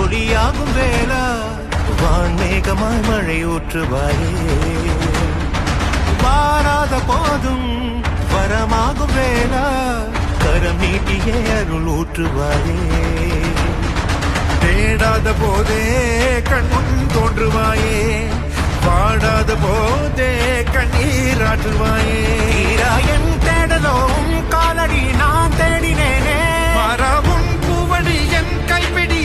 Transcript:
ஒளியாகும் வேளா வான்மேகமாய் மழை ஊற்றுவாயே வாராத போதும் வரமாகும் வேளா கரம் நீட்டியே அருள் ஊற்றுவாயே தேடாத போதே கண்முன் தோன்றுவாயே பாடாத போதே கண்ணீராற்றுவாயே என் தேடலும் காலடி நான் தேடினேனே மாறாவும் பூவடி என் கைப்பிடி